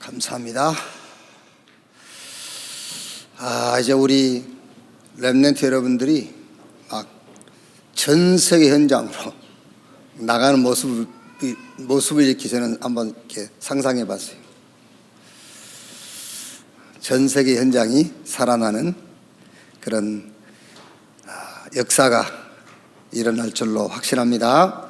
감사합니다. 이제 우리 렘넌트 여러분들이 막 전 세계 현장으로 나가는 모습을 이렇게 저는 한번 이렇게 상상해 봤어요. 전 세계 현장이 살아나는 그런 역사가 일어날 줄로 확신합니다.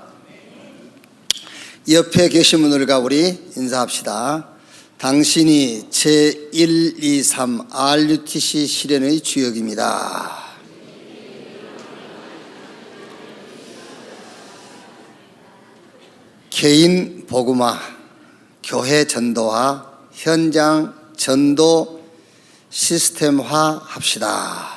옆에 계신 분들과 우리 인사합시다. 당신이 제123 RUTC 실현의 주역입니다. 개인 복음화, 교회 전도화, 현장 전도 시스템화 합시다.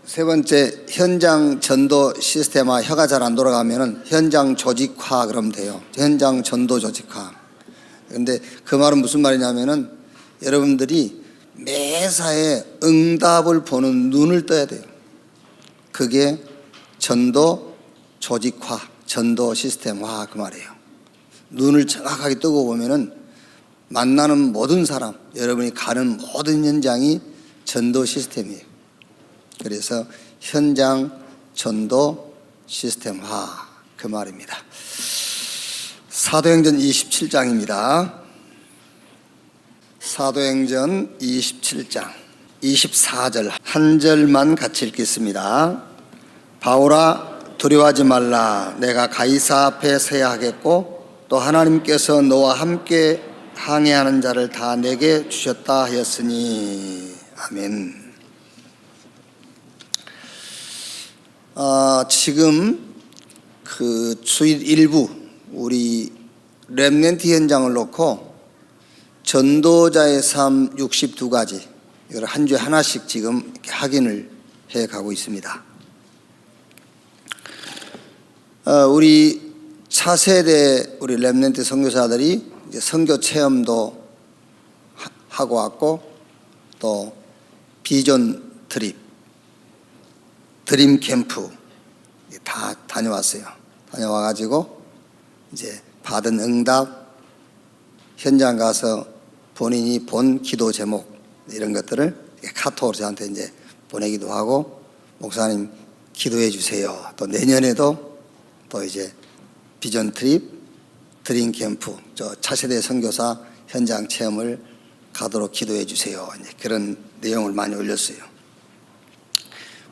세 번째, 현장 전도 시스템화. 혀가 잘 안 돌아가면은 현장 조직화 그러면 돼요. 현장 전도 조직화. 근데 그 말은 무슨 말이냐면은 여러분들이 매사에 응답을 보는 눈을 떠야 돼요. 그게 전도 조직화, 전도 시스템화 그 말이에요. 눈을 정확하게 뜨고 보면은 만나는 모든 사람, 여러분이 가는 모든 현장이 전도 시스템이에요. 그래서 현장 전도 시스템화 그 말입니다. 사도행전 27장입니다. 사도행전 27장 24절 한 절만 같이 읽겠습니다. 바울아 두려워하지 말라. 내가 가이사 앞에 서야 하겠고 또 하나님께서 너와 함께 항해하는 자를 다 내게 주셨다 하였으니. 아멘. 지금 그 주일 일부 우리 렘넌트 현장을 놓고 전도자의 삶 62가지 이걸 한 주에 하나씩 지금 이렇게 확인을 해 가고 있습니다. 우리 차세대 우리 렘넌트 선교사들이 이제 선교 체험도 하고 왔고 또 비전 트립 드림 캠프 다 다녀왔어요. 다녀와가지고 이제 받은 응답, 현장 가서 본인이 본 기도 제목 이런 것들을 카톡으로 저한테 이제 보내기도 하고, 목사님 기도해 주세요. 또 내년에도 또 이제 비전 트립, 드림 캠프, 저 차세대 선교사 현장 체험을 가도록 기도해 주세요. 이제 그런 내용을 많이 올렸어요.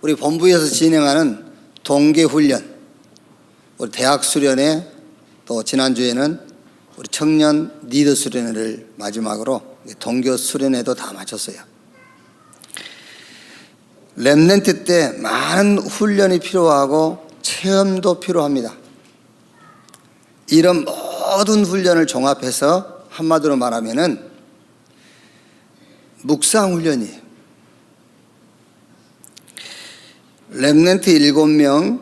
우리 본부에서 진행하는 동계훈련, 우리 대학 수련회, 또 지난주에는 우리 청년 리더 수련회를 마지막으로 동교 수련회도 다 마쳤어요. 렘넌트 때 많은 훈련이 필요하고 체험도 필요합니다. 이런 모든 훈련을 종합해서 한마디로 말하면은 묵상 훈련이에요. 렘넌트 7명,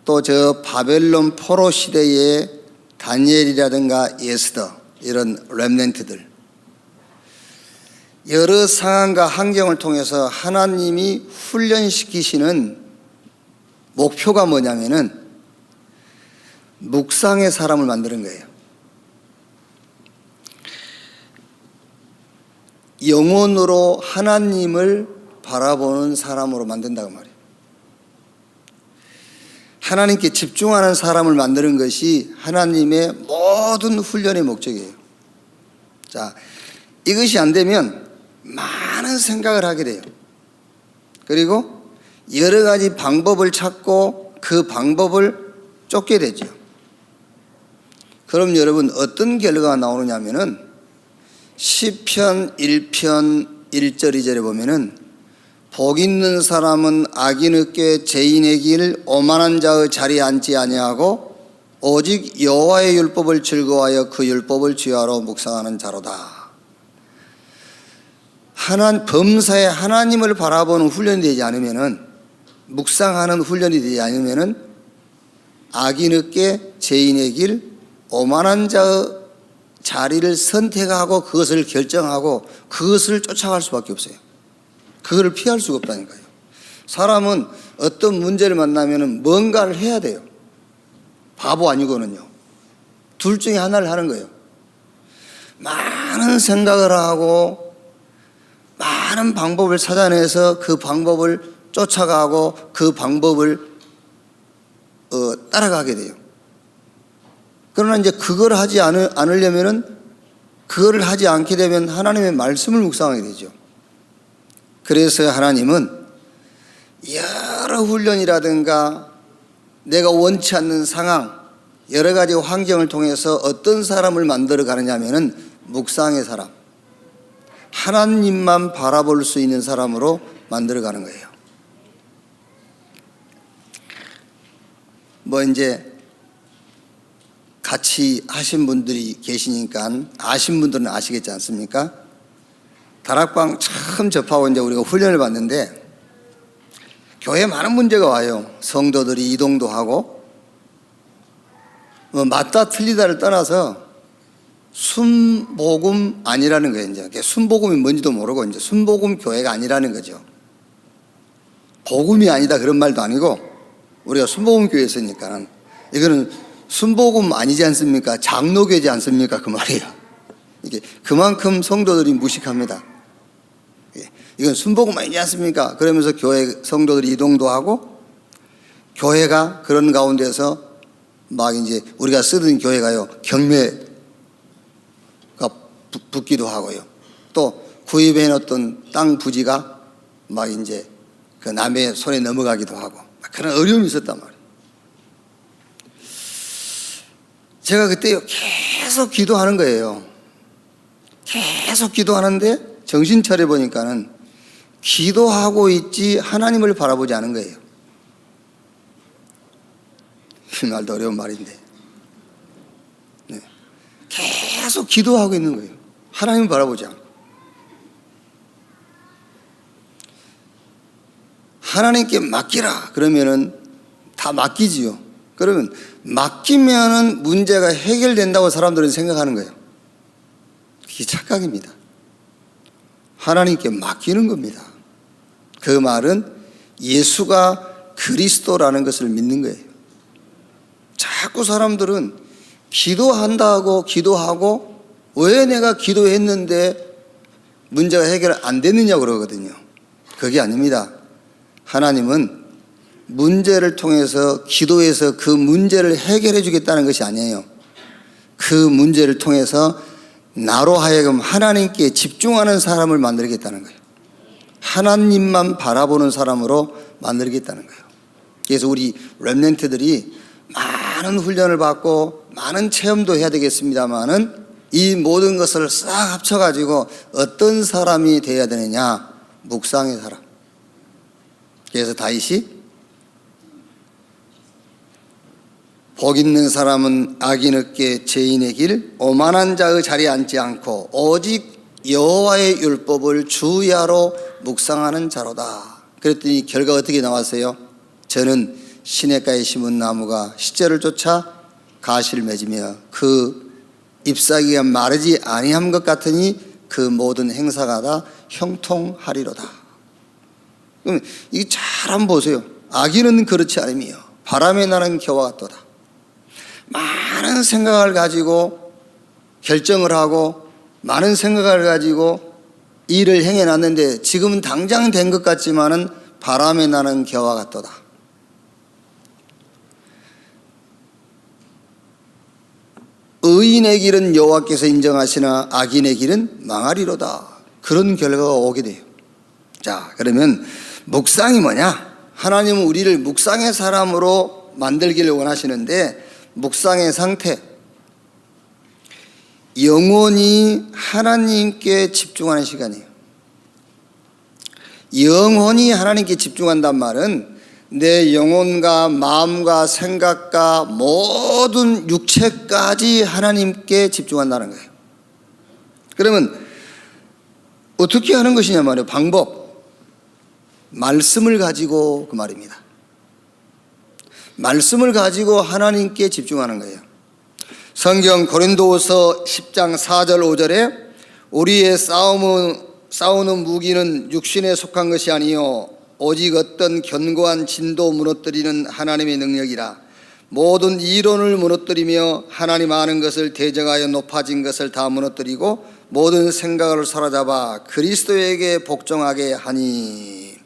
또 저 바벨론 포로 시대의 다니엘이라든가 에스더 이런 렘넌트들, 여러 상황과 환경을 통해서 하나님이 훈련시키시는 목표가 뭐냐면은 묵상의 사람을 만드는 거예요. 영혼으로 하나님을 바라보는 사람으로 만든다고 말이에요. 하나님께 집중하는 사람을 만드는 것이 하나님의 모든 훈련의 목적이에요. 자, 이것이 안 되면 많은 생각을 하게 돼요. 그리고 여러 가지 방법을 찾고 그 방법을 쫓게 되죠. 그럼 여러분 어떤 결과가 나오느냐 하면은 시편 1편 1절 2절에 보면은 복 있는 사람은 악인에게 죄인의 길 오만한 자의 자리에 앉지 아니하고 오직 여호와의 율법을 즐거워하여 그 율법을 주야로 묵상하는 자로다. 범사에 하나님을 바라보는 훈련이 되지 않으면은, 묵상하는 훈련이 되지 않으면은 악인에게 죄인의 길 오만한 자의 자리를 선택하고 그것을 결정하고 그것을 쫓아갈 수밖에 없어요. 그거를 피할 수가 없다니까요. 사람은 어떤 문제를 만나면 뭔가를 해야 돼요. 바보 아니고는요. 둘 중에 하나를 하는 거예요. 많은 생각을 하고 많은 방법을 찾아내서 그 방법을 쫓아가고 그 방법을 따라가게 돼요. 그러나 이제 그걸 하지 않으려면은, 그거를 하지 않게 되면 하나님의 말씀을 묵상하게 되죠. 그래서 하나님은 여러 훈련이라든가 내가 원치 않는 상황, 여러 가지 환경을 통해서 어떤 사람을 만들어 가느냐 하면은 묵상의 사람, 하나님만 바라볼 수 있는 사람으로 만들어 가는 거예요. 뭐 이제 같이 하신 분들이 계시니까 아신 분들은 아시겠지 않습니까? 다락방 처음 접하고 이제 우리가 훈련을 받는데 교회에 많은 문제가 와요. 성도들이 이동도 하고 뭐 맞다 틀리다를 떠나서 순복음 아니라는 거예요. 이제 순복음이 뭔지도 모르고 이제 순복음 교회가 아니라는 거죠. 복음이 아니다 그런 말도 아니고 우리가 순복음 교회에 있으니까 이거는 순복음 아니지 않습니까? 장로교지 않습니까? 그 말이에요. 이게 그만큼 성도들이 무식합니다. 이건 순복음 아니지 않습니까? 그러면서 교회 성도들이 이동도 하고 교회가 그런 가운데서 막 이제 우리가 쓰던 교회가요 경매가 붙기도 하고요. 또 구입해 놓던 땅 부지가 막 이제 그 남의 손에 넘어가기도 하고 그런 어려움이 있었단 말이에요. 제가 그때 계속 기도하는 거예요. 계속 기도하는데 정신 차려 보니까는 기도하고 있지 하나님을 바라보지 않은 거예요. 이 말도 어려운 말인데 네. 계속 기도하고 있는 거예요. 하나님을 바라보지 않고. 하나님께 맡기라 그러면은 다 맡기지요. 그러면 맡기면은 문제가 해결된다고 사람들은 생각하는 거예요. 그게 착각입니다. 하나님께 맡기는 겁니다. 그 말은 예수가 그리스도라는 것을 믿는 거예요. 자꾸 사람들은 기도한다고 기도하고 왜 내가 기도했는데 문제가 해결 안 됐느냐고 그러거든요. 그게 아닙니다. 하나님은 문제를 통해서 기도해서 그 문제를 해결해 주겠다는 것이 아니에요. 그 문제를 통해서 나로 하여금 하나님께 집중하는 사람을 만들겠다는 거예요. 하나님만 바라보는 사람으로 만들겠다는 거예요. 그래서 우리 렘넌트들이 많은 훈련을 받고 많은 체험도 해야 되겠습니다만은 이 모든 것을 싹 합쳐가지고 어떤 사람이 되어야 되느냐? 묵상의 사람. 그래서 다윗이 복 있는 사람은 악인 없게 죄인의 길 오만한 자의 자리에 앉지 않고 오직 여호와의 율법을 주야로 묵상하는 자로다. 그랬더니 결과 어떻게 나왔어요? 저는 시냇가에 심은 나무가 시절을 쫓아 가시를 맺으며 그 잎사귀가 마르지 아니함 것 같으니 그 모든 행사가 다 형통하리로다. 그럼 이게 잘 한번 보세요. 악인은 그렇지 않으며 바람에 나는 겨와 같도다. 많은 생각을 가지고 결정을 하고 많은 생각을 가지고 일을 행해놨는데 지금은 당장 된 것 같지만은 바람에 나는 겨와 같도다. 의인의 길은 여호와께서 인정하시나 악인의 길은 망하리로다. 그런 결과가 오게 돼요. 자, 그러면 묵상이 뭐냐? 하나님은 우리를 묵상의 사람으로 만들기를 원하시는데 묵상의 상태, 영원히 하나님께 집중하는 시간이에요. 영원히 하나님께 집중한단 말은 내 영혼과 마음과 생각과 모든 육체까지 하나님께 집중한다는 거예요. 그러면 어떻게 하는 것이냐 말이에요. 방법, 말씀을 가지고 그 말입니다. 말씀을 가지고 하나님께 집중하는 거예요. 성경 고린도후서 10장 4절 5절에 우리의 싸우는 무기는 육신에 속한 것이 아니요 오직 어떤 견고한 진도 무너뜨리는 하나님의 능력이라. 모든 이론을 무너뜨리며 하나님 아는 것을 대적하여 높아진 것을 다 무너뜨리고 모든 생각을 사로잡아 그리스도에게 복종하게 하니.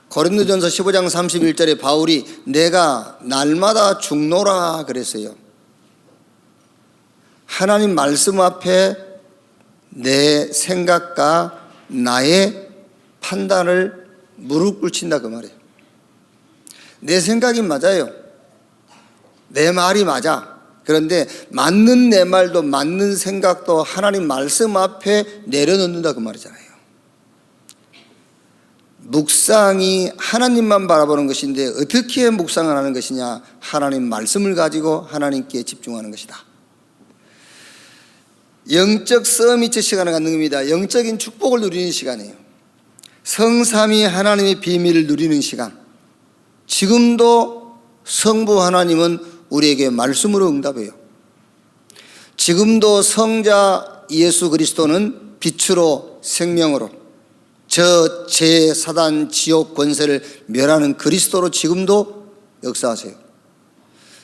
고린도전서 15장 31절에 바울이 내가 날마다 죽노라 그랬어요. 하나님 말씀 앞에 내 생각과 나의 판단을 무릎 꿇친다 그 말이에요. 내 생각이 맞아요. 내 말이 맞아. 그런데 맞는 내 말도 맞는 생각도 하나님 말씀 앞에 내려놓는다 그 말이잖아요. 묵상이 하나님만 바라보는 것인데 어떻게 묵상을 하는 것이냐? 하나님 말씀을 가지고 하나님께 집중하는 것이다. 영적 서미트 시간을 갖는 겁니다. 영적인 축복을 누리는 시간이에요. 성삼위 하나님의 비밀을 누리는 시간. 지금도 성부 하나님은 우리에게 말씀으로 응답해요. 지금도 성자 예수 그리스도는 빛으로 생명으로 저 제 사단 지옥 권세를 멸하는 그리스도로 지금도 역사하세요.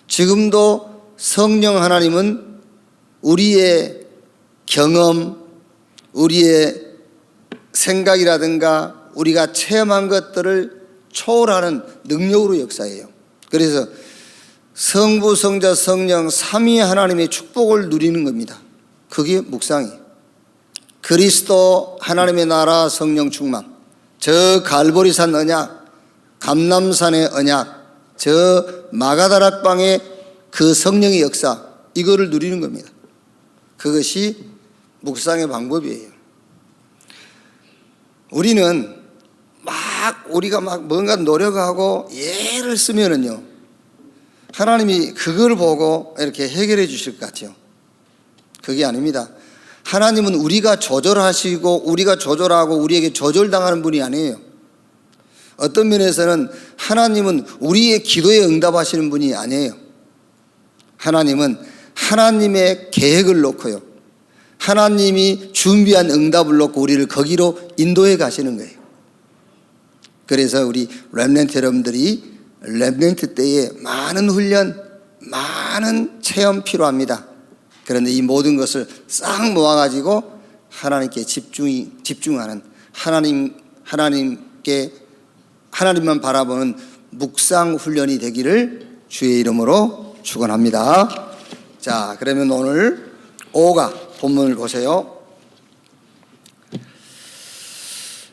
지금도 성령 하나님은 우리의 경험, 우리의 생각이라든가 우리가 체험한 것들을 초월하는 능력으로 역사해요. 그래서 성부, 성자, 성령 삼위 하나님의 축복을 누리는 겁니다. 그게 묵상이에요. 그리스도 하나님의 나라 성령 충만, 저 갈보리산 언약, 감람산의 언약, 저 마가다락방의 그 성령의 역사, 이거를 누리는 겁니다. 그것이 묵상의 방법이에요. 우리는 우리가 뭔가 노력하고 예를 쓰면은요, 하나님이 그걸 보고 이렇게 해결해 주실 것 같아요. 그게 아닙니다. 하나님은 우리가 조절하시고 우리가 조절하고 우리에게 조절당하는 분이 아니에요. 어떤 면에서는 하나님은 우리의 기도에 응답하시는 분이 아니에요. 하나님은 하나님의 계획을 놓고요, 하나님이 준비한 응답을 놓고 우리를 거기로 인도해 가시는 거예요. 그래서 우리 렘넌트 여러분들이 렘넌트 때에 많은 훈련, 많은 체험 필요합니다. 그런데 이 모든 것을 싹 모아가지고 하나님께 집중하는, 하나님만 바라보는 묵상 훈련이 되기를 주의 이름으로 축원합니다. 자, 그러면 오늘 5가 본문을 보세요.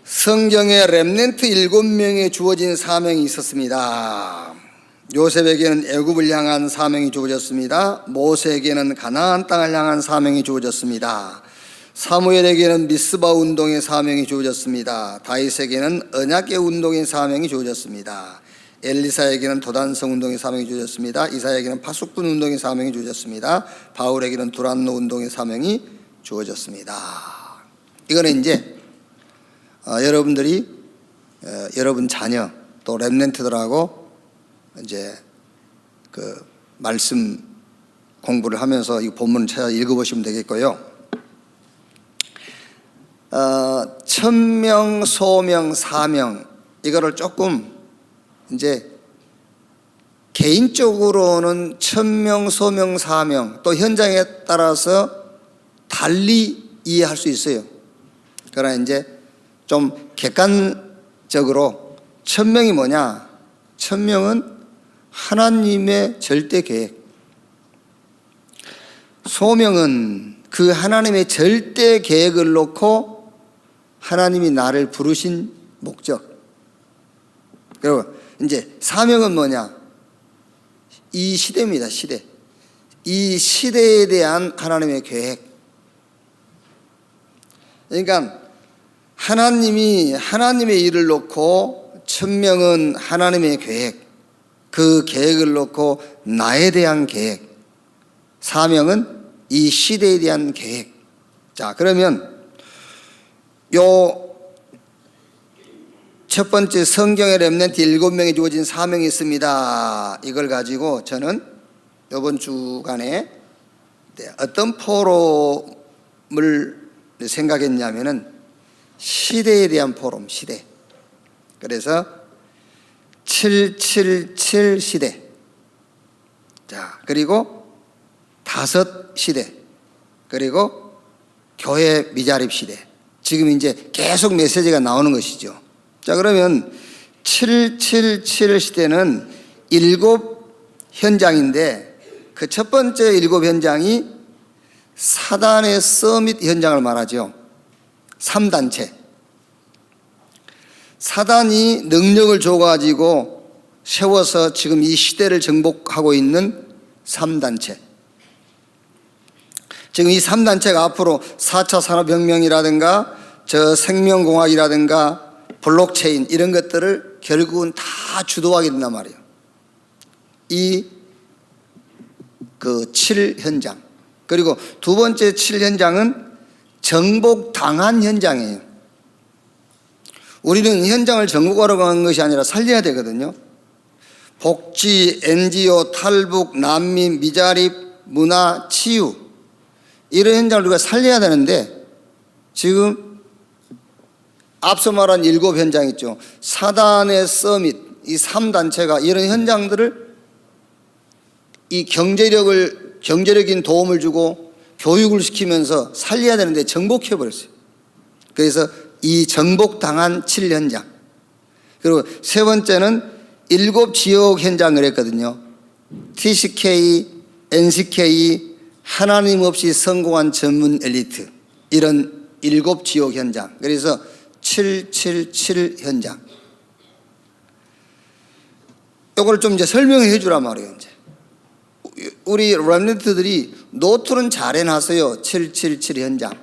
성경에 렘넌트 7명에 주어진 사명이 있었습니다. 요셉에게는 애굽을 향한 사명이 주어졌습니다. 모세에게는 가나안 땅을 향한 사명이 주어졌습니다. 사무엘에게는 미스바 운동의 사명이 주어졌습니다. 다윗에게는 언약궤 운동의 사명이 주어졌습니다. 엘리사에게는 도단성 운동의 사명이 주어졌습니다. 이사야에게는 파수꾼 운동의 사명이 주어졌습니다. 바울에게는 두란노 운동의 사명이 주어졌습니다. 이거는 이제 여러분들이 여러분 자녀 또 렘넌트들하고 이제 그 말씀 공부를 하면서 이 본문을 찾아 읽어보시면 되겠고요. 천명, 소명, 사명, 이거를 조금 이제 개인적으로는 천명, 소명, 사명, 또 현장에 따라서 달리 이해할 수 있어요. 그러나 이제 좀 객관적으로 천명이 뭐냐? 천명은 하나님의 절대 계획, 소명은 그 하나님의 절대 계획을 놓고 하나님이 나를 부르신 목적. 그리고 이제 사명은 뭐냐? 이 시대입니다. 시대. 이 시대에 대한 하나님의 계획. 그러니까 하나님이 하나님의 일을 놓고, 천명은 하나님의 계획, 그 계획을 놓고 나에 대한 계획, 사명은 이 시대에 대한 계획. 자, 그러면 요 첫 번째 성경의 렘넌트 7명에 주어진 사명이 있습니다. 이걸 가지고 저는 이번 주간에 어떤 포럼을 생각했냐면은 시대에 대한 포럼, 시대. 그래서 777 시대. 자, 그리고 5 시대, 그리고 교회 미자립 시대. 지금 이제 계속 메시지가 나오는 것이죠. 자, 그러면 777 시대는 7 현장인데 그 첫 번째 7 현장이 사단의 서밋 현장을 말하죠. 3단체. 사단이 능력을 줘가지고 세워서 지금 이 시대를 정복하고 있는 3단체. 지금 이 3단체가 앞으로 4차 산업혁명이라든가 저 생명공학이라든가 블록체인 이런 것들을 결국은 다 주도하게 된단 말이에요. 이 그 7 현장. 그리고 두 번째 7 현장은 정복당한 현장이에요. 우리는 현장을 정복하러 가는 것이 아니라 살려야 되거든요. 복지, NGO, 탈북, 난민, 미자립, 문화, 치유 이런 현장을 우리가 살려야 되는데 지금 앞서 말한 7 현장 있죠. 사단의 서밋, 이 3단체가 이런 현장들을 이 경제적인 도움을 주고 교육을 시키면서 살려야 되는데 정복해버렸어요. 그래서 이 정복당한 7 현장. 그리고 세 번째는 7 지역 현장을 했거든요. TCK, NCK, 하나님 없이 성공한 전문 엘리트. 이런 7 지역 현장. 그래서 777 현장. 이걸 좀 이제 설명해 주란 말이에요. 이제 우리 렘넌트들이 노트는 잘 해놨어요. 777 현장.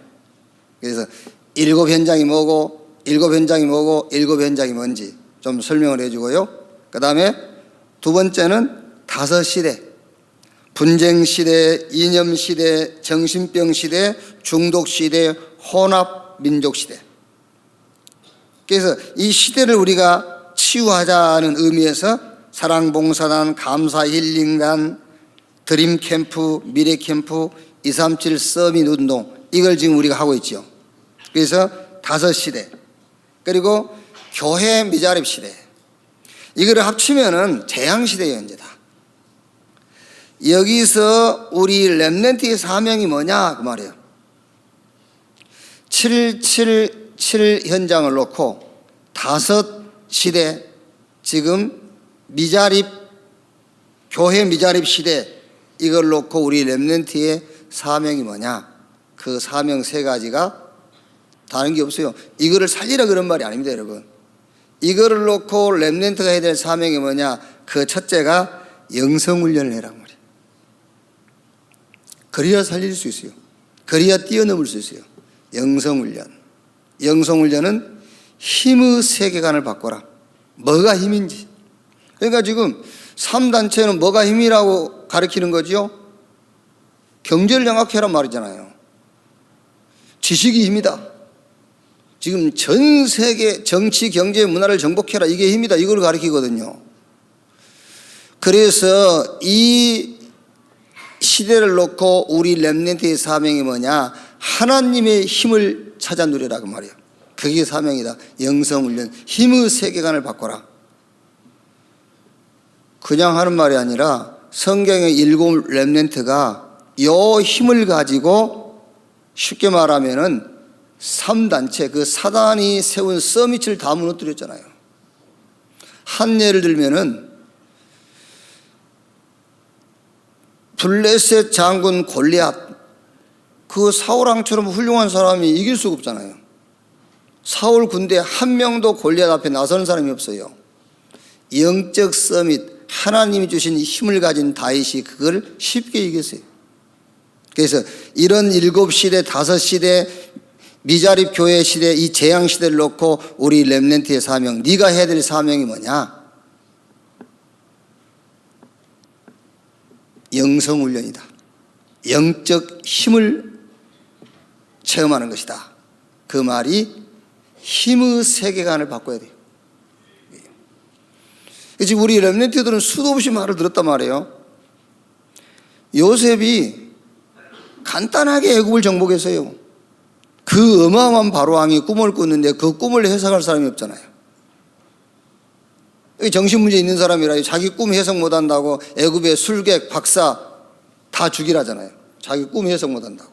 그래서 7 현장이 뭐고, 7 현장이 뭐고, 7 현장이 뭔지 좀 설명을 해주고요. 그 다음에 두 번째는 5 시대. 분쟁 시대, 이념 시대, 정신병 시대, 중독 시대, 혼합 민족 시대. 그래서 이 시대를 우리가 치유하자는 의미에서 사랑봉사단, 감사힐링단, 드림캠프, 미래캠프, 237 서밋 운동 이걸 지금 우리가 하고 있죠. 그래서 5 시대. 그리고 교회 미자립 시대. 이거를 합치면은 재앙 시대예요, 이제 다. 여기서 우리 렘넌트의 사명이 뭐냐 그 말이에요. 777 현장을 놓고 5 시대 지금 미자립 교회 미자립 시대 이걸 놓고 우리 렘넌트의 사명이 뭐냐? 그 사명 3가지가 다른 게 없어요. 이거를 살리라 그런 말이 아닙니다, 여러분. 이거를 놓고 렘넌트가 해야 될 사명이 뭐냐? 그 첫째가 영성훈련을 해란 말이에요. 그래야 살릴 수 있어요. 그래야 뛰어넘을 수 있어요. 영성훈련. 영성훈련은 힘의 세계관을 바꿔라. 뭐가 힘인지. 그러니까 지금 3단체는 뭐가 힘이라고 가르치는 거지요? 경제를 장악해란 말이잖아요. 지식이 힘이다. 지금 전 세계 정치, 경제, 문화를 정복해라. 이게 힘이다. 이걸 가르치거든요. 그래서 이 시대를 놓고 우리 렘넌트의 사명이 뭐냐? 하나님의 힘을 찾아 누려라 그 말이에요. 그게 사명이다. 영성훈련. 힘의 세계관을 바꿔라. 그냥 하는 말이 아니라 성경의 7 렘넌트가 요 힘을 가지고 쉽게 말하면은 3단체 그 사단이 세운 서밋을 다 무너뜨렸잖아요. 한 예를 들면은 블레셋 장군 골리앗 그 사울왕처럼 훌륭한 사람이 이길 수가 없잖아요. 사울 군대 한 명도 골리앗 앞에 나서는 사람이 없어요. 영적 서밋 하나님이 주신 힘을 가진 다윗이 그걸 쉽게 이겼어요. 그래서 이런 7 시대, 5 시대, 미자립 교회 시대, 이 재앙 시대를 놓고 우리 렘넌트의 사명, 네가 해야 될 사명이 뭐냐? 영성훈련이다. 영적 힘을 체험하는 것이다. 그 말이 힘의 세계관을 바꿔야 돼요. 지금 우리 렘넌트들은 수도 없이 말을 들었단 말이에요. 요셉이 간단하게 애굽을 정복했어요. 그 어마어마한 바로왕이 꿈을 꿨는데 그 꿈을 해석할 사람이 없잖아요. 정신 문제 있는 사람이라 자기 꿈 해석 못 한다고 애굽의 술객, 박사 다 죽이라잖아요. 자기 꿈 해석 못 한다고.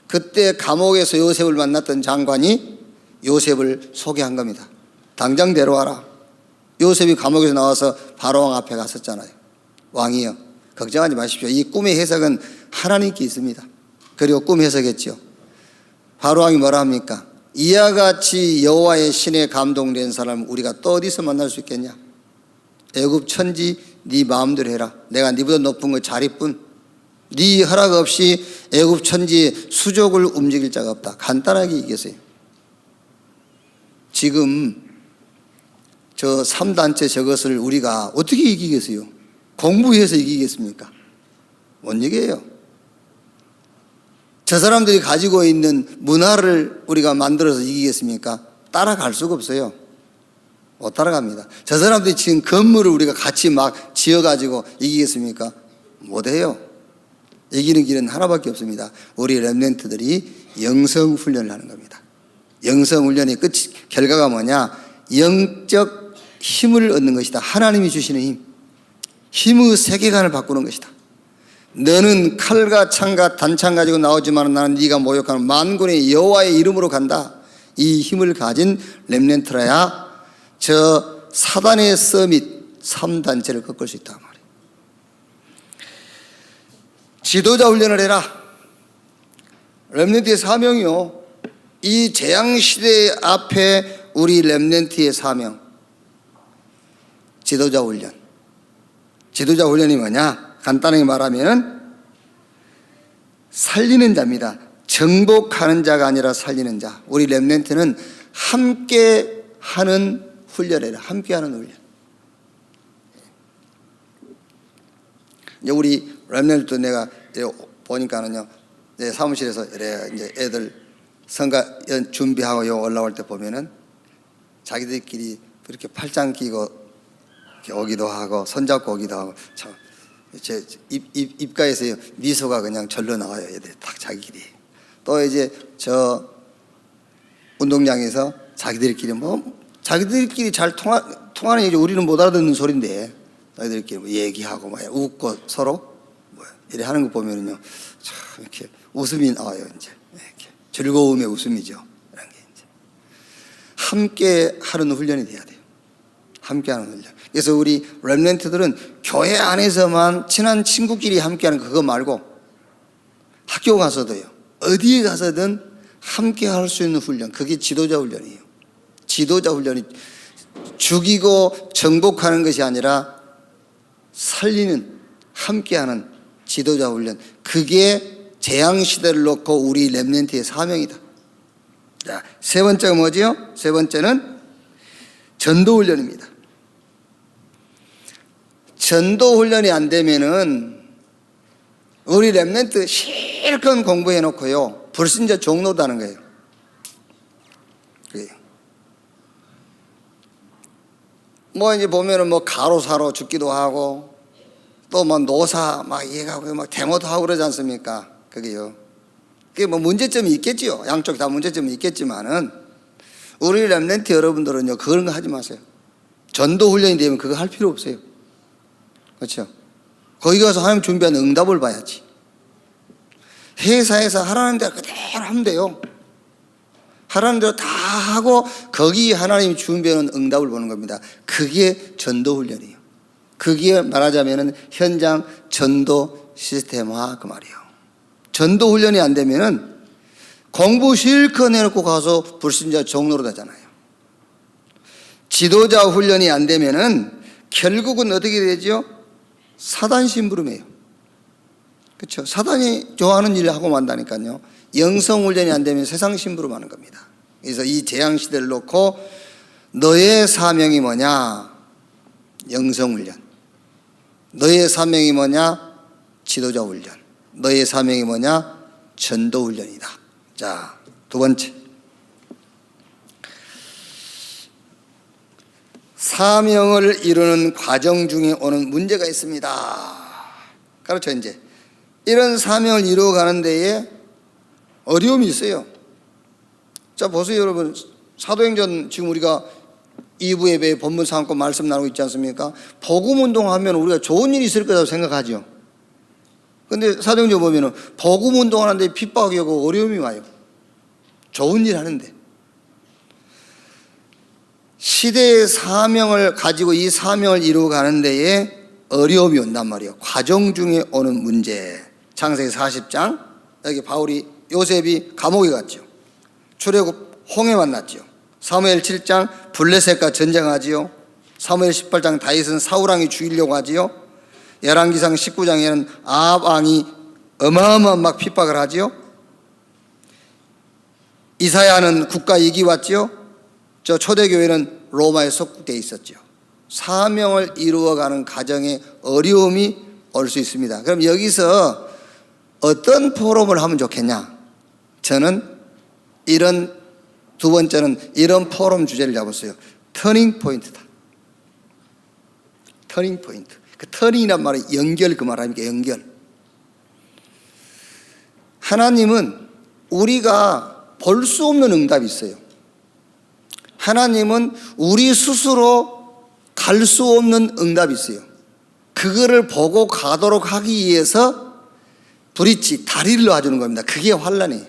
그때 감옥에서 요셉을 만났던 장관이 요셉을 소개한 겁니다. 당장 데려와라. 요셉이 감옥에서 나와서 바로왕 앞에 갔었잖아요. 왕이여, 걱정하지 마십시오. 이 꿈의 해석은 하나님께 있습니다. 그리고 꿈 해석했죠. 바로왕이 뭐라 합니까? 이와 같이 여호와의 신에 감동된 사람 우리가 또 어디서 만날 수 있겠냐? 애굽 천지 네 마음대로 해라. 내가 네보다 높은 거 자리뿐. 네 허락 없이 애굽 천지에 수족을 움직일 자가 없다. 간단하게 얘기했어요. 지금 저 3단체 저것을 우리가 어떻게 이기겠어요? 공부해서 이기겠습니까? 못 이겨요. 저 사람들이 가지고 있는 문화를 우리가 만들어서 이기겠습니까? 따라갈 수가 없어요. 못 따라갑니다. 저 사람들이 지금 건물을 우리가 같이 막 지어가지고 이기겠습니까? 못해요. 이기는 길은 하나밖에 없습니다. 우리 렘넌트들이 영성훈련을 하는 겁니다. 영성훈련의 결과가 뭐냐? 영적 힘을 얻는 것이다. 하나님이 주시는 힘. 힘의 세계관을 바꾸는 것이다. 너는 칼과 창과 단창 가지고 나오지만 나는 네가 모욕하는 만군의 여호와의 이름으로 간다. 이 힘을 가진 렘넌트라야 저 사단의 서밋 3단체를 꺾을 수 있단 말이에요. 지도자 훈련을 해라. 렘넌트의 사명이요. 이 재앙시대 앞에 우리 렘넌트의 사명. 지도자 훈련. 지도자 훈련이 뭐냐? 간단하게 말하면 살리는 자입니다. 정복하는 자가 아니라 살리는 자. 우리 렘넌트는 함께 하는 훈련이라. 함께 하는 훈련. 이제 우리 렘넌트 내가 보니까는요, 내 사무실에서 이제 애들 성가 준비하고 요 올라올 때 보면은 자기들끼리 그렇게 팔짱 끼고 오기도 하고 손잡고 오기도 하고 참 제 입가에서 미소가 그냥 절로 나와요. 애들 딱 자기끼리. 또 이제 저 운동장에서 자기들끼리 자기들끼리 잘 통하는 얘기 우리는 못 알아듣는 소리인데 자기들끼리 뭐 얘기하고 막 웃고 서로 뭐 이래 하는 거 보면은요 참 이렇게 웃음이 나와요. 이제 이렇게 즐거움의 웃음이죠. 이런 게 이제 함께 하는 훈련이 돼야 돼요. 함께 하는 훈련. 그래서 우리 렘넌트들은 교회 안에서만 친한 친구끼리 함께하는 그거 말고 학교 가서도요, 어디에 가서든 함께 할 수 있는 훈련, 그게 지도자 훈련이에요. 지도자 훈련이 죽이고 정복하는 것이 아니라 살리는, 함께하는 지도자 훈련, 그게 재앙시대를 놓고 우리 렘넌트의 사명이다. 자, 세 번째가 뭐지요? 세 번째는 전도 훈련입니다. 전도 훈련이 안 되면은 우리 렘넌트 실컷 공부해 놓고요, 불신자 종로다는 거예요. 그래요. 뭐 이제 보면은 뭐 가로사로 죽기도 하고 또 뭐 노사 막 이해가고 막 데모도 하고 그러지 않습니까? 그게요. 그게 뭐 문제점이 있겠지요. 양쪽 다 문제점이 있겠지만은 우리 렘넌트 여러분들은요, 그런 거 하지 마세요. 전도 훈련이 되면 그거 할 필요 없어요. 그렇죠? 거기 가서 하나님 준비한 응답을 봐야지. 회사에서 하라는 대로 그대로 하면 돼요. 하라는 대로 다 하고 거기 하나님이 준비하는 응답을 보는 겁니다. 그게 전도 훈련이에요. 그게 말하자면은 현장 전도 시스템화 그 말이에요. 전도 훈련이 안 되면은 공부 실컷 해놓고 가서 불신자 종로로 되잖아요. 지도자 훈련이 안 되면은 결국은 어떻게 되죠? 사단 심부름이에요. 그렇죠? 사단이 좋아하는 일을 하고 만다니까요. 영성 훈련이 안 되면 세상 심부름 하는 겁니다. 그래서 이 재앙 시대를 놓고 너의 사명이 뭐냐? 영성 훈련. 너의 사명이 뭐냐? 지도자 훈련. 너의 사명이 뭐냐? 전도 훈련이다. 자, 두 번째. 사명을 이루는 과정 중에 오는 문제가 있습니다. 그렇죠. 이제 이런 사명을 이루어가는 데에 어려움이 있어요. 자, 보세요 여러분. 사도행전 지금 우리가 2부 예배에 본문 삼고 말씀 나누고 있지 않습니까? 복음 운동하면 우리가 좋은 일이 있을 거라고 생각하죠. 근데 사도행전 보면은 복음 운동하는데 핍박이 오고 어려움이 와요. 좋은 일 하는데. 시대의 사명을 가지고 이 사명을 이루어가는 데에 어려움이 온단 말이에요. 과정 중에 오는 문제. 창세기 40장 여기 바울이 요셉이 감옥에 갔죠. 출애굽 홍해 만났죠. 사무엘 7장 블레셋과 전쟁하지요. 사무엘 18장 다윗은 사울왕이 죽이려고 하지요. 열왕기상 19장에는 아합 왕이 어마어마한 막 핍박을 하지요. 이사야는 국가 이기 왔지요. 저 초대교회는 로마에 속국되어 있었죠. 사명을 이루어가는 과정에 어려움이 올 수 있습니다. 그럼 여기서 어떤 포럼을 하면 좋겠냐? 저는 이런 두 번째는 이런 포럼 주제를 잡았어요. 터닝 포인트다. 터닝 포인트. 그 터닝이란 말은 연결 그 말 아닙니까? 연결. 하나님은 우리가 볼 수 없는 응답이 있어요. 하나님은 우리 스스로 갈 수 없는 응답이 있어요. 그거를 보고 가도록 하기 위해서 브릿지, 다리를 놔주는 겁니다. 그게 환란이에요.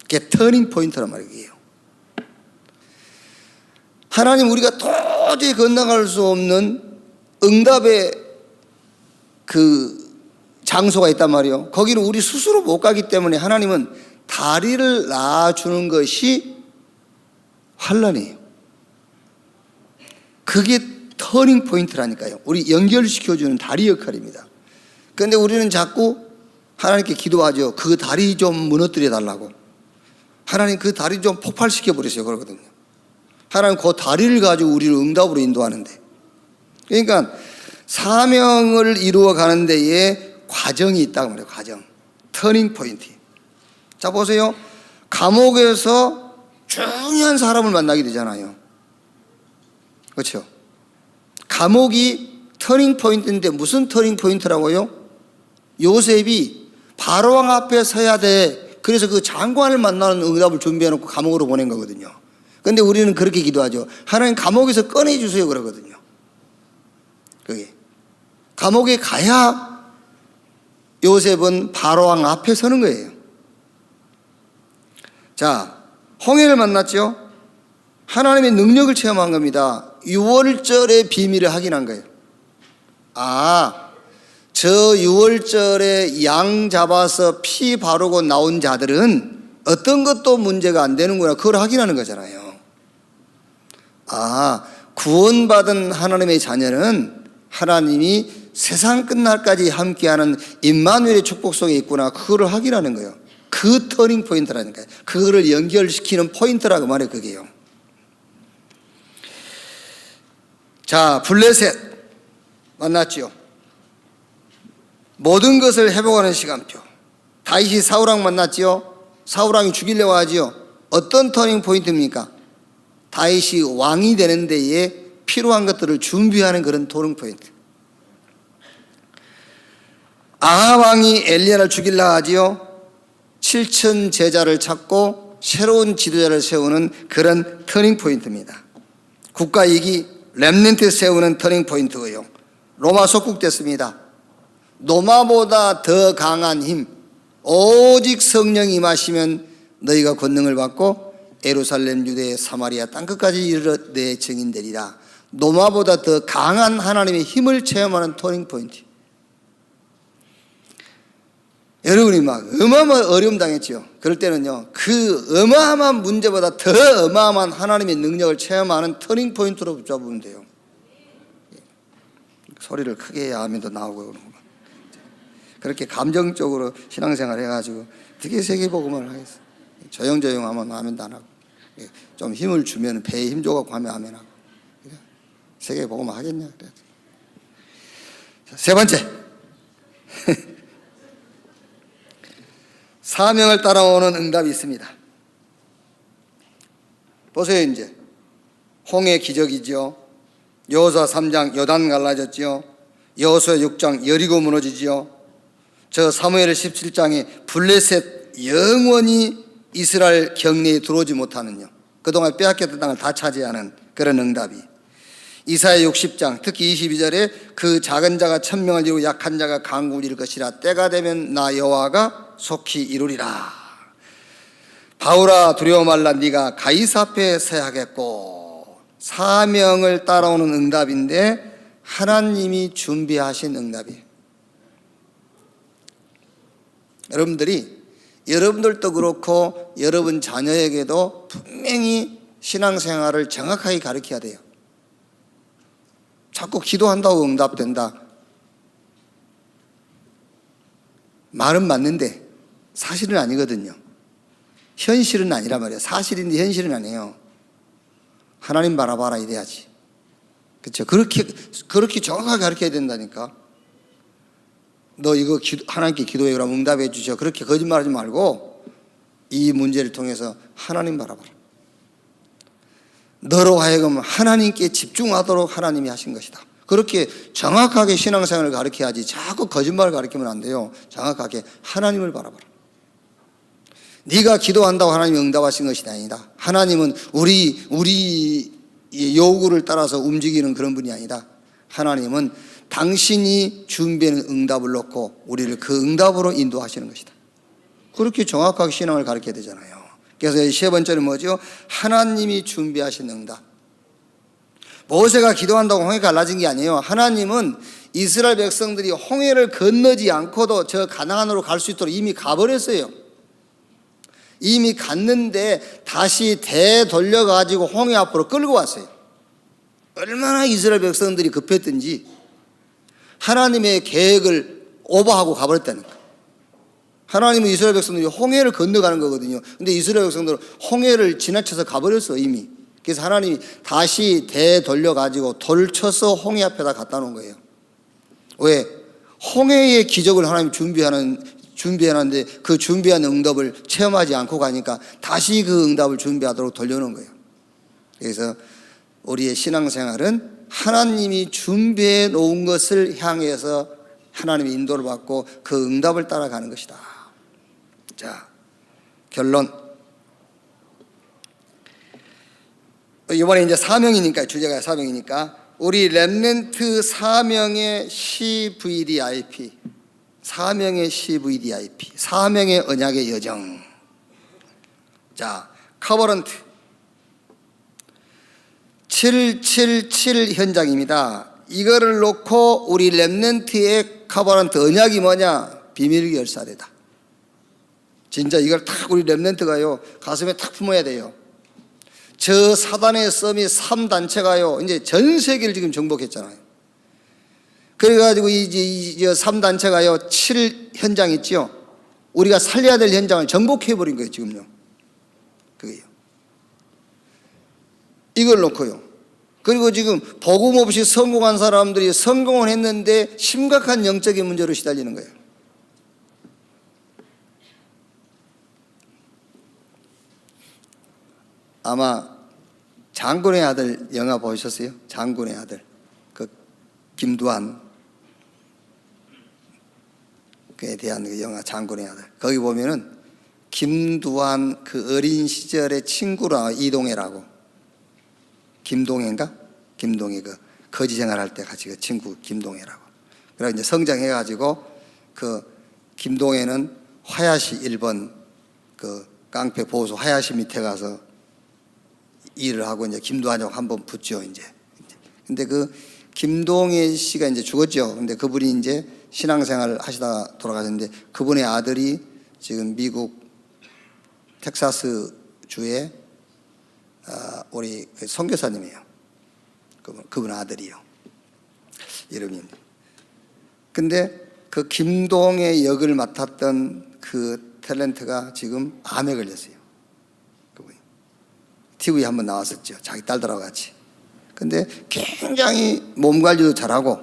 그게 터닝 포인트란 말이에요. 하나님 우리가 도저히 건너갈 수 없는 응답의 그 장소가 있단 말이에요. 거기는 우리 스스로 못 가기 때문에 하나님은 다리를 놔주는 것이 환란이에요. 그게 터닝 포인트라니까요. 우리 연결시켜주는 다리 역할입니다. 그런데 우리는 자꾸 하나님께 기도하죠. 그 다리 좀 무너뜨려 달라고. 하나님 그 다리 좀 폭발시켜 버리세요. 그러거든요. 하나님 그 다리를 가지고 우리를 응답으로 인도하는데. 그러니까 사명을 이루어 가는 데에 과정이 있다고 말해요. 과정. 터닝 포인트. 자 보세요. 감옥에서 중요한 사람을 만나게 되잖아요. 그렇죠? 감옥이 터닝 포인트인데 무슨 터닝 포인트라고요? 요셉이 바로왕 앞에 서야 돼. 그래서 그 장관을 만나는 응답을 준비해놓고 감옥으로 보낸 거거든요. 그런데 우리는 그렇게 기도하죠. 하나님 감옥에서 꺼내주세요 그러거든요. 그게 감옥에 가야 요셉은 바로왕 앞에 서는 거예요. 자, 홍해를 만났죠. 하나님의 능력을 체험한 겁니다. 유월절의 비밀을 확인한 거예요. 아, 저 유월절에 양 잡아서 피 바르고 나온 자들은 어떤 것도 문제가 안 되는구나. 그걸 확인하는 거잖아요. 아, 구원받은 하나님의 자녀는 하나님이 세상 끝날까지 함께하는 임마누엘의 축복 속에 있구나. 그거를 확인하는 거예요. 그 터닝 포인트라니까요. 그거를 연결시키는 포인트라고 말해요. 그게요. 자, 블레셋 만났지요. 모든 것을 회복하는 시간표. 다윗이 사울왕 만났지요. 사울왕이 죽이려고 하지요. 어떤 터닝 포인트입니까? 다윗이 왕이 되는 데에 필요한 것들을 준비하는 그런 터닝 포인트. 아합 왕이 엘리야를 죽이려고 하지요. 7천 제자를 찾고 새로운 지도자를 세우는 그런 터닝 포인트입니다. 국가 이기 렘넌트 세우는 터닝 포인트고요. 로마 속국됐습니다. 노마보다 더 강한 힘, 오직 성령이 임하시면 너희가 권능을 받고 예루살렘, 유대, 사마리아 땅끝까지 이르러 내 증인 되리라. 노마보다 더 강한 하나님의 힘을 체험하는 터닝 포인트. 여러분이 막 어마어마한 어려움 당했죠. 그럴 때는요, 그 어마어마한 문제보다 더 어마어마한 하나님의 능력을 체험하는 터닝 포인트로 붙잡으면 돼요. 소리를 크게 해야 아멘도 나오고 그런 거. 그렇게 감정적으로 신앙생활 해가지고 어떻게 세계복음을 하겠어? 조용조용 하면 아멘도 안 하고, 좀 힘을 주면 배에 힘 줘갖고 하면 아멘하고. 세계복음 하겠냐? 그래. 세 번째. 사명을 따라오는 응답이 있습니다. 보세요. 이제 홍해 기적이죠. 여호수아 3장 요단 갈라졌죠. 여호수아 6장 여리고 무너지죠. 저 사무엘 17장에 블레셋 영원히 이스라엘 경내에 들어오지 못하는요. 그동안 빼앗겼던 땅을 다 차지하는 그런 응답이. 이사야 60장 특히 22절에 그 작은 자가 천명을 이루고 약한 자가 강국을 이룰 것이라. 때가 되면 나 여호와가 속히 이루리라. 바울아 두려워 말라. 네가 가이사 앞에 서야 하겠고. 사명을 따라오는 응답인데 하나님이 준비하신 응답이에요. 여러분들도 그렇고 여러분 자녀에게도 분명히 신앙생활을 정확하게 가르쳐야 돼요. 자꾸 기도한다고 응답된다. 말은 맞는데 사실은 아니거든요. 현실은 아니란 말이에요. 사실인데 현실은 아니에요. 하나님 바라봐라 이래야지. 그렇죠? 그렇게 정확하게 가르쳐야 된다니까. 너 이거 하나님께 기도해 그러면 응답해 주셔. 그렇게 거짓말하지 말고 이 문제를 통해서 하나님 바라봐라. 너로 하여금 하나님께 집중하도록 하나님이 하신 것이다. 그렇게 정확하게 신앙생활을 가르쳐야지. 자꾸 거짓말을 가르치면 안 돼요. 정확하게 하나님을 바라봐라. 네가 기도한다고 하나님이 응답하신 것이 아니다. 하나님은 우리 요구를 따라서 움직이는 그런 분이 아니다. 하나님은 당신이 준비하는 응답을 놓고 우리를 그 응답으로 인도하시는 것이다. 그렇게 정확하게 신앙을 가르쳐야 되잖아요. 그래서 세 번째는 뭐죠? 하나님이 준비하신 응답. 모세가 기도한다고 홍해가 갈라진 게 아니에요. 하나님은 이스라엘 백성들이 홍해를 건너지 않고도 저 가나안으로 갈 수 있도록 이미 가버렸어요. 이미 갔는데 다시 되돌려가지고 홍해 앞으로 끌고 왔어요. 얼마나 이스라엘 백성들이 급했든지 하나님의 계획을 오버하고 가버렸다니까. 하나님은 이스라엘 백성들이 홍해를 건너가는 거거든요. 근데 이스라엘 백성들은 홍해를 지나쳐서 가버렸어 이미. 그래서 하나님이 다시 되돌려가지고 돌쳐서 홍해 앞에다 갖다 놓은 거예요. 왜? 홍해의 기적을 하나님이 준비하는데 그 준비한 응답을 체험하지 않고 가니까 다시 그 응답을 준비하도록 돌려놓은 거예요. 그래서 우리의 신앙생활은 하나님이 준비해 놓은 것을 향해서 하나님의 인도를 받고 그 응답을 따라가는 것이다. 자, 결론. 이번에 이제 사명이니까, 주제가 사명이니까 우리 렘넌트 사명의 CVDIP, 사명의 CVDIP, 사명의 언약의 여정. 자, 커버넌트 777 현장입니다. 이거를 놓고 우리 렘넌트의 커버넌트 언약이 뭐냐? 비밀 결사대다. 진짜 이걸 탁 우리 렘넌트가요 가슴에 탁 품어야 돼요. 저 사단의 썸이 3단체가요 이제 전 세계를 지금 정복했잖아요. 그래가지고 이 3단체가요 7 현장 있죠. 우리가 살려야 될 현장을 정복해버린 거예요 지금요. 그게요. 이걸 놓고요. 그리고 지금 복음 없이 성공한 사람들이 성공을 했는데 심각한 영적인 문제로 시달리는 거예요. 아마 장군의 아들 영화 보셨어요? 장군의 아들. 그 김두한 그에 대한 그 영화 장군의 아들. 거기 보면은 김두한 그 어린 시절의 친구라 이동해라고. 김동해인가? 김동해 그 거지 생활할 때 같이 그 친구 김동해라고. 그래서 이제 성장해가지고 그 김동해는 화야시 1번 그 깡패 보수 화야시 밑에 가서 일을 하고 이제 김두한하고 한번 붙죠 이제. 근데 그 김동해 씨가 이제 죽었죠. 근데 그분이 이제 신앙생활을 하시다가 돌아가셨는데 그분의 아들이 지금 미국 텍사스 주의 우리 선교사님이에요. 그분 아들이요. 이름이. 근데 그 김동해 역을 맡았던 그 탤런트가 지금 암에 걸렸어요. TV에 한번 나왔었죠. 자기 딸들하고 같이. 근데 굉장히 몸 관리도 잘하고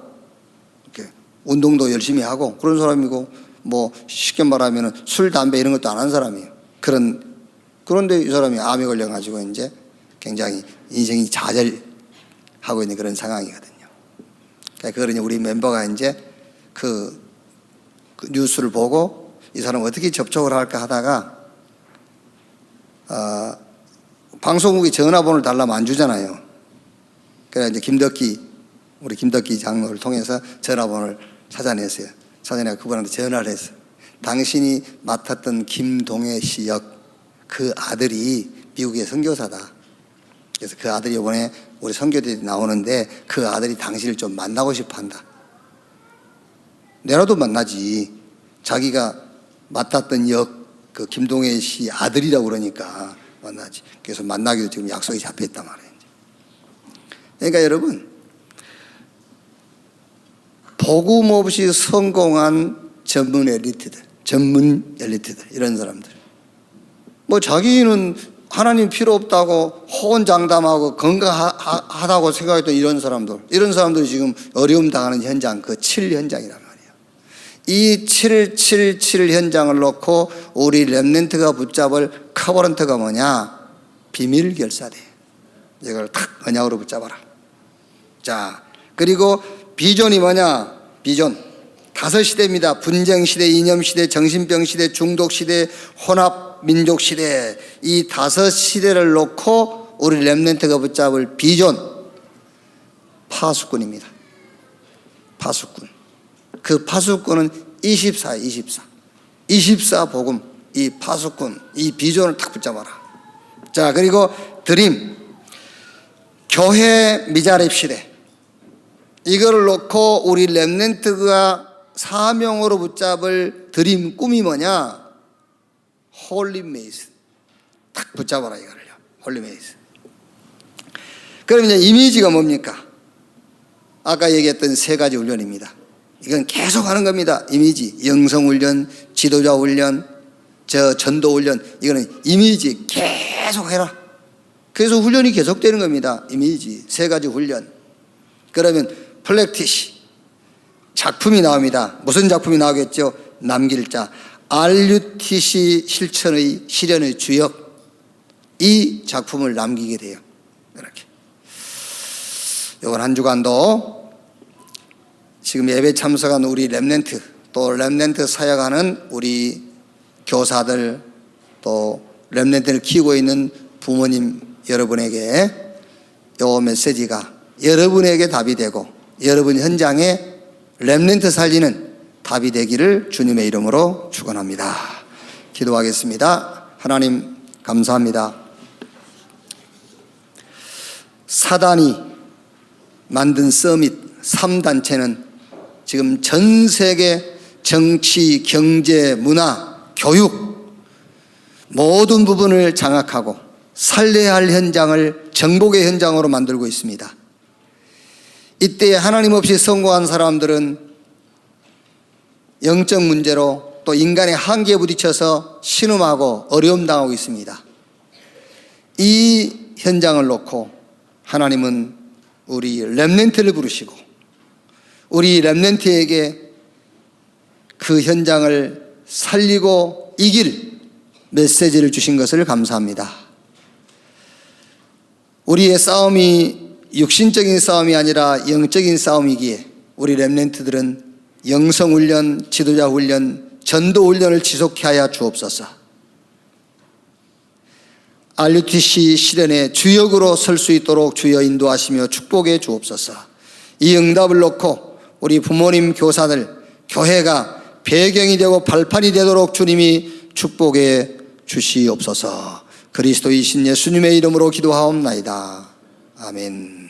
이렇게 운동도 열심히 하고 그런 사람이고 뭐 쉽게 말하면 술, 담배 이런 것도 안 하는 사람이에요. 그런데 이 사람이 암에 걸려가지고 이제 굉장히 인생이 좌절하고 있는 그런 상황이거든요. 그러니 우리 멤버가 이제 그 뉴스를 보고 이 사람 어떻게 접촉을 할까 하다가 방송국이 전화번호를 달라면 안 주잖아요. 그래 이제 우리 김덕기 장로를 통해서 전화번호를 찾아냈어요. 찾아내고 그분한테 전화를 했어. 당신이 맡았던 김동해 씨역 그 아들이 미국의 선교사다. 그래서 그 아들이 이번에 우리 선교대에 나오는데 그 아들이 당신을 좀 만나고 싶어 한다. 내라도 만나지. 자기가 맡았던 역 그 김동해 씨 아들이라고 그러니까 만나지. 그래서 만나기도 지금 약속이 잡혀 있단 말이에요. 그러니까 여러분, 복음 없이 성공한 전문 엘리트들 이런 사람들, 뭐 자기는 하나님 필요 없다고 호언장담하고 건강하다고 생각했던 이런 사람들이 지금 어려움 당하는 현장, 그 7 현장이란 말이에요. 이 777 현장을 놓고 우리 렘넌트가 붙잡을 커버런트가 뭐냐? 비밀 결사대. 이걸 탁 언약으로 붙잡아라. 자, 그리고 비전이 뭐냐? 비전 5시대입니다. 분쟁시대, 이념시대, 정신병시대, 중독시대, 혼합민족시대. 이 5시대를 놓고 우리 렘넌트가 붙잡을 비전, 파수꾼입니다. 파수꾼. 그 파수꾼은 24 복음, 이 파수꾼, 이 비전을 탁 붙잡아라. 자, 그리고 드림, 교회 미자립 시대. 이거를 놓고 우리 렘넌트가 사명으로 붙잡을 드림, 꿈이 뭐냐? 홀리메이스. 딱 붙잡아라 이거를요. 홀리메이스. 그럼 이제 이미지가 뭡니까? 아까 얘기했던 3가지 훈련입니다. 이건 계속 하는 겁니다. 이미지, 영성훈련, 지도자훈련, 전도훈련. 이거는 이미지 계속 해라. 그래서 훈련이 계속되는 겁니다. 이미지, 3가지 훈련. 그러면 플렉티시, 작품이 나옵니다. 무슨 작품이 나오겠죠? 남길 자. RUTC 실현의 주역. 이 작품을 남기게 돼요. 이렇게. 이번 한 주간도 지금 예배 참석한 우리 렘넌트, 또 렘넌트 사역하는 우리 교사들, 또 렘넌트를 키우고 있는 부모님 여러분에게 이 메시지가 여러분에게 답이 되고 여러분 현장에 렘넌트 살리는 답이 되기를 주님의 이름으로 축원합니다. 기도하겠습니다. 하나님 감사합니다. 사단이 만든 서밋 3단체는 지금 전 세계 정치, 경제, 문화, 교육 모든 부분을 장악하고 살려야 할 현장을 정복의 현장으로 만들고 있습니다. 이때 하나님 없이 성공한 사람들은 영적 문제로 또 인간의 한계에 부딪혀서 신음하고 어려움 당하고 있습니다. 이 현장을 놓고 하나님은 우리 렘넌트를 부르시고 우리 렘넌트에게 그 현장을 살리고 이길 메시지를 주신 것을 감사합니다. 우리의 싸움이 육신적인 싸움이 아니라 영적인 싸움이기에 우리 렘넌트들은 영성훈련, 지도자훈련, 전도훈련을 지속케 하여 주옵소서. RUTC 실현의 주역으로 설 수 있도록 주여 인도하시며 축복해 주옵소서. 이 응답을 놓고 우리 부모님, 교사들, 교회가 배경이 되고 발판이 되도록 주님이 축복해 주시옵소서. 그리스도이신 예수님의 이름으로 기도하옵나이다. 아멘.